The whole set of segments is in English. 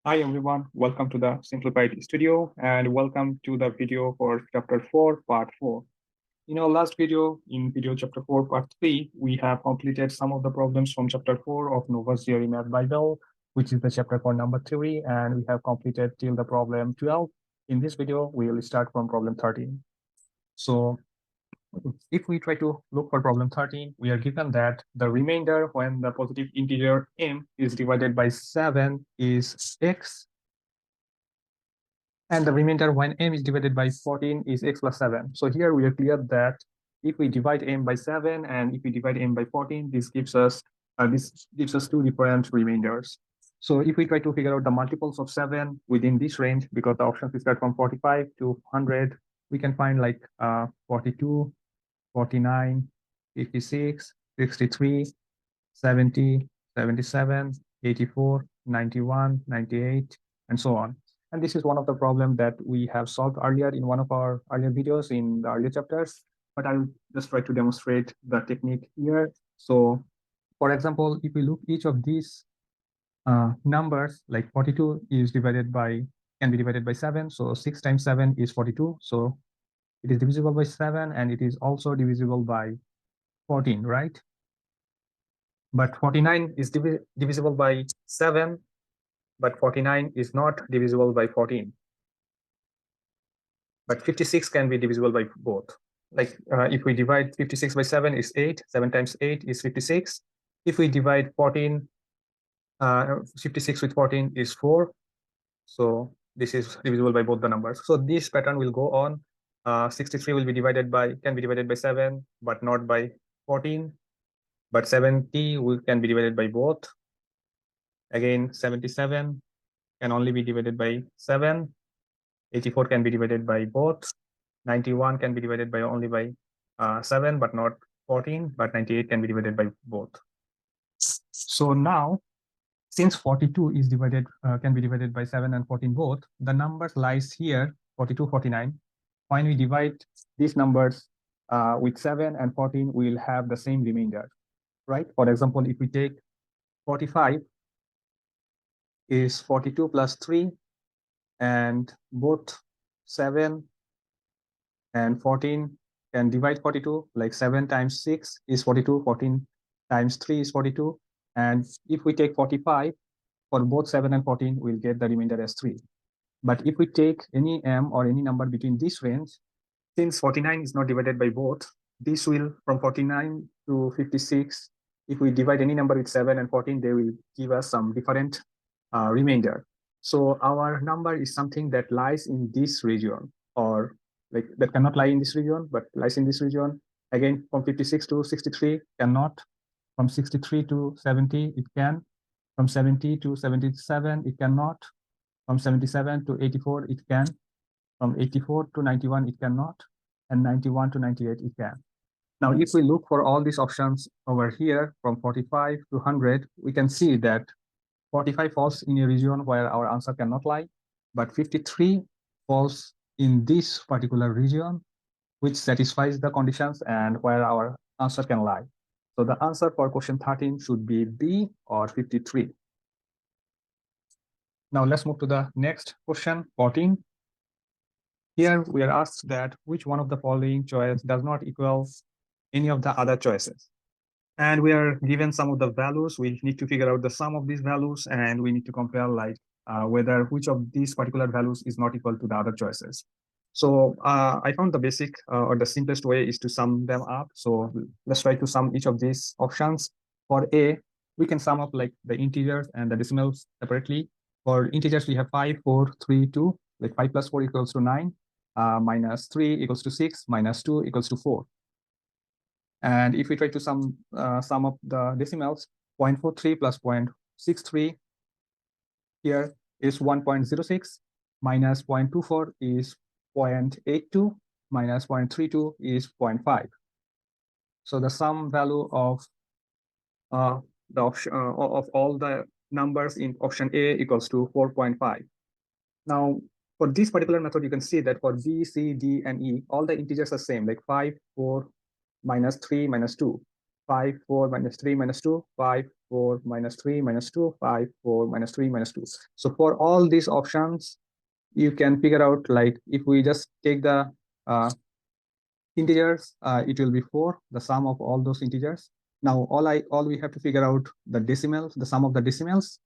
Hi everyone, welcome to the Simplified Studio and welcome to the video for chapter 4, part 4. In our last video, in video chapter 4, part 3, we have completed some of the problems from chapter 4 of NOVAS GRE Math Bible, which is the chapter for number 3, and we have completed till the problem 12. In this video, we will start from problem 13. So if we try to look for problem 13, we are given that the remainder when the positive integer m is divided by 7 is x, and the remainder when m is divided by 14 is x plus 7. So here we are clear that if we divide m by 7 and if we divide m by 14, this gives us two different remainders. So if we try to figure out the multiples of 7 within this range, because the options start from 45 to 100, we can find like 42, 49, 56, 63, 70, 77, 84, 91, 98, and so on. And this is one of the problems that we have solved earlier in one of our earlier videos in the earlier chapters, but I'll just try to demonstrate the technique here. So for example, if we look each of these numbers, like 42 can be divided by 7. So 6 times 7 is 42. So it is divisible by 7 and it is also divisible by 14, right? But 49 is divisible by 7, but 49 is not divisible by 14. But 56 can be divisible by both. Like if we divide 56 by 7 is 8, 7 times 8 is 56. If we divide 56 with 14 is 4. So this is divisible by both the numbers. So this pattern will go on. 63 can be divided by 7, but not by 14. But 70 can be divided by both. Again, 77 can only be divided by 7. 84 can be divided by both. 91 can be divided by only by 7, but not 14. But 98 can be divided by both. So now, since 42 is can be divided by 7 and 14 both, the numbers lies here, 42, 49. When we divide these numbers with 7 and 14, we will have the same remainder, right? For example, if we take 45 is 42 plus 3, and both 7 and 14 can divide 42, like 7 times 6 is 42, 14 times 3 is 42. And if we take 45, for both 7 and 14, we'll get the remainder as 3. But if we take any m or any number between this range, since 49 is not divided by both, this will, from 49 to 56, if we divide any number with 7 and 14, they will give us some different remainder. So our number is something that lies in this region, or like that cannot lie in this region, but lies in this region. Again, from 56 to 63 cannot. From 63 to 70, it can. From 70 to 77, it cannot. From 77 to 84, it can. From 84 to 91, it cannot. And 91 to 98, it can. Now, if we look for all these options over here, from 45 to 100, we can see that 45 falls in a region where our answer cannot lie, but 53 falls in this particular region, which satisfies the conditions and where our answer can lie. So the answer for question 13 should be B, or 53. Now let's move to the next question, 14. Here we are asked that which one of the following choice does not equal any of the other choices. And we are given some of the values. We need to figure out the sum of these values, and we need to compare like whether which of these particular values is not equal to the other choices. So I found the basic or the simplest way is to sum them up. So let's try to sum each of these options. For A, we can sum up like the integers and the decimals separately. For integers, we have 5, 4, 3, 2. Like 5 plus 4 equals to 9. Minus 3 equals to 6. Minus 2 equals to 4. And if we try to sum up the decimals, 0.43 plus 0.63 here is 1.06, minus 0.24 is 0.82, minus 0.32 is 0.5. So the sum value of the option of all the numbers in option A equals to 4.5. Now, for this particular method, you can see that for B, C, D, and E, all the integers are same, like 5, 4, minus 3, minus 2, 5, 4, minus 3, minus 2, 5, 4 minus 3 minus 2, 5, 4 minus 3 minus 2. So for all these options, you can figure out, like, if we just take the integers, it will be 4, the sum of all those integers. Now all we have to figure out the decimals, the sum of the decimals.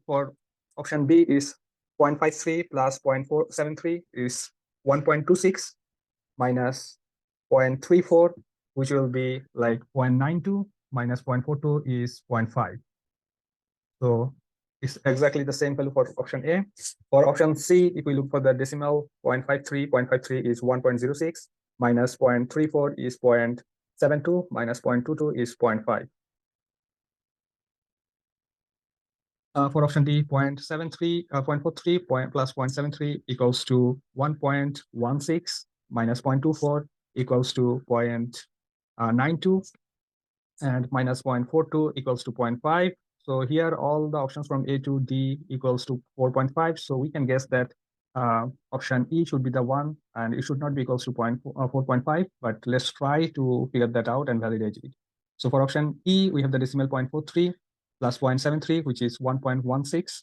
For option B is 0.53 plus 0.473 is 1.26 minus 0.34, which will be like 0.92 minus 0.42 is 0.5. So it's exactly the same value for option A. For option C, if we look for the decimal, 0.53 is 1.06 minus 0.34 is 0.72 minus 0.22 is 0.5. For option D, 0.43 plus 0.73 equals to 1.16 minus 0.24 equals to 0.92 and minus 0.42 equals to 0.5. So here all the options from A to D equals to 4.5. So we can guess that option E should be the one, and it should not be equals to 4.5, but let's try to figure that out and validate it. So for option E, we have the decimal 0.43 plus 0.73, which is 1.16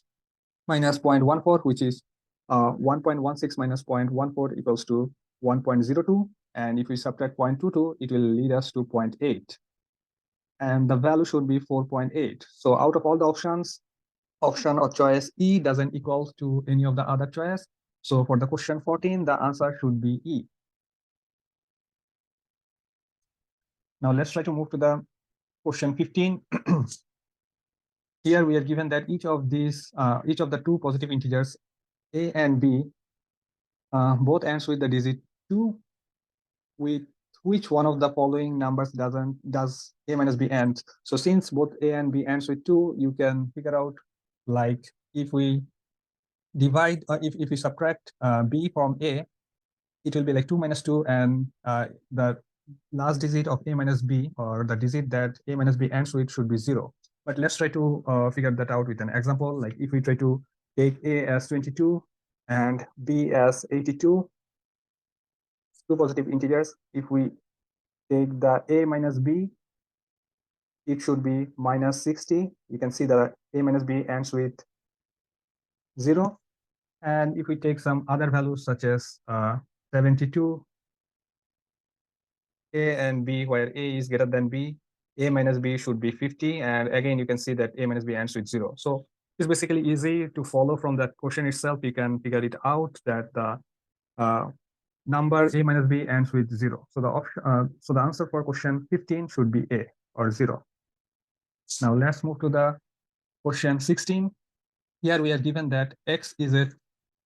minus 0.14, which is 1.16 minus 0.14 equals to 1.02. And if we subtract 0.22, it will lead us to 0.8. And the value should be 4.8. So out of all the options, option or choice E doesn't equal to any of the other choice. So for the question 14, the answer should be E. Now let's try to move to the question 15. Here we are given that each of the two positive integers, A and B, both ends with the digit 2. With which one of the following numbers does A minus B end? So since both A and B ends with 2, you can figure out, like, if we divide, if we subtract B from A, it will be like 2 minus 2, and the last digit of A minus B, or the digit that A minus B ends with, should be 0. But let's try to figure that out with an example. Like if we try to take A as 22 and B as 82, two positive integers. If we take the A minus B, it should be minus 60. You can see that A minus B ends with 0. And if we take some other values such as 72, A and B, where A is greater than B, A minus B should be 50. And again, you can see that A minus B ends with 0. So it's basically easy to follow from that question itself. You can figure it out that the number A minus B ends with 0. So the answer for question 15 should be A, or 0. Now let's move to the question 16. Here we are given that X is a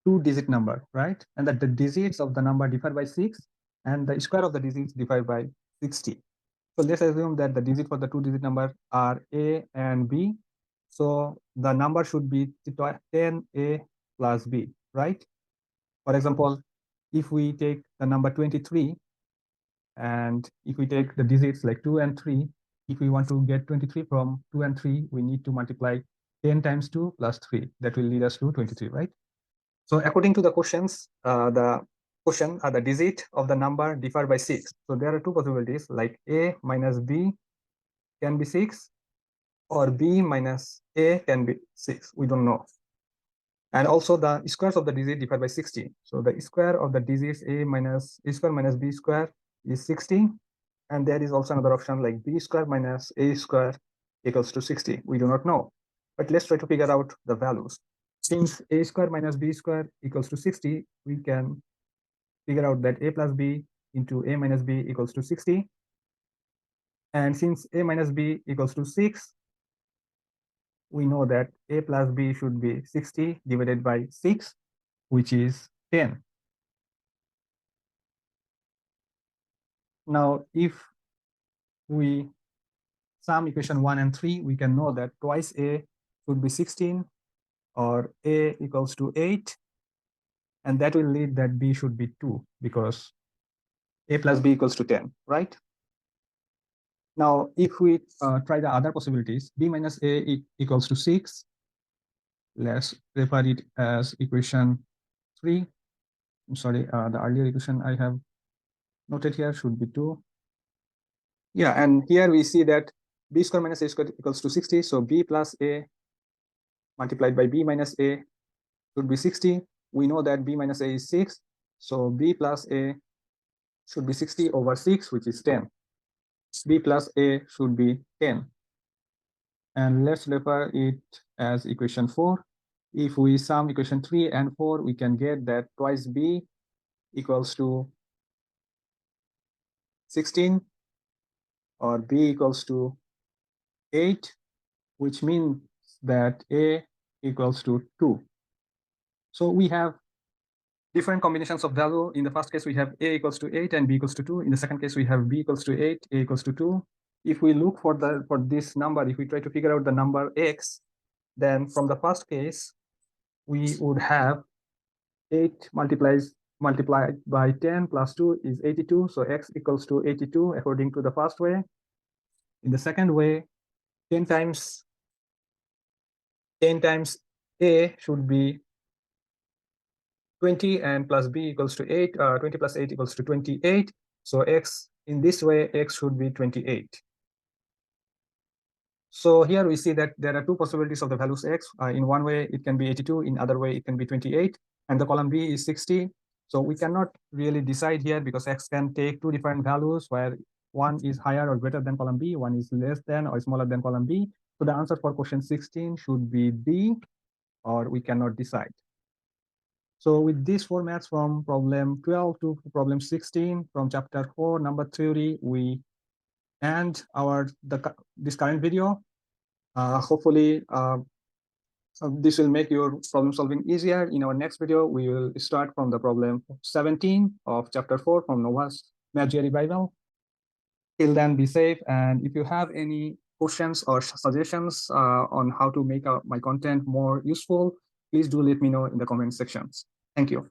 2-digit number, right? And that the digits of the number differ by 6, and the square of the digits differ by 60. So let's assume that the digit for the 2-digit number are A and B. So the number should be 10A plus B, right? For example, if we take the number 23, and if we take the digits like 2 and 3, if we want to get 23 from 2 and 3, we need to multiply 10 times 2 plus 3. That will lead us to 23, right? So according to the questions, the digit of the number differ by 6. So there are two possibilities, like A minus B can be 6, or B minus A can be 6. We don't know. And also the squares of the digit differ by 60. So the square of the digits A square minus B square is 60. And there is also another option like B square minus A square equals to 60. We do not know. But let's try to figure out the values. Since A square minus B square equals to 60, we can figure out that A plus B into A minus B equals to 60. And since A minus B equals to 6, we know that A plus B should be 60 divided by 6, which is 10. Now, if we sum equation 1 and 3, we can know that twice A should be 16, or A equals to 8. And that will lead that B should be 2, because A plus B equals to 10, right? Now, if we try the other possibilities, B minus A equals to 6. Let's refer it as equation 3. I'm sorry, the earlier equation I have noted here should be 2. Yeah, and here we see that b square minus a square equals to 60. So b plus a multiplied by b minus a should be 60. We know that b minus a is 6. So b plus a should be 60 over 6, which is 10. B plus a should be 10. And let's refer it as equation 4. If we sum equation 3 and 4, we can get that twice b equals to 16, or b equals to 8, which means that a equals to 2. So we have different combinations of value. In the first case, we have a equals to 8 and b equals to 2. In the second case, we have b equals to 8, a equals to 2. If we look for this number, if we try to figure out the number x, then from the first case, we would have 8 multiplied by 10 plus 2 is 82. So x equals to 82 according to the first way. In the second way, 10 times a should be 20, and plus b equals to 8. 20 plus 8 equals to 28. So x, in this way, x should be 28. So here we see that there are two possibilities of the values x. In one way, it can be 82. In other way, it can be 28. And the column b is 60. So we cannot really decide here because x can take two different values where one is higher or greater than column b, one is less than or smaller than column b. So the answer for question 16 should be D, or we cannot decide. So with these formats from problem 12 to problem 16 from chapter 4, number theory, we end this current video. Hopefully, this will make your problem solving easier. In our next video, we will start from the problem 17 of chapter 4 from NOVAS GRE Bible. Till then, be safe. And if you have any questions or suggestions on how to make my content more useful, please do let me know in the comment sections. Thank you.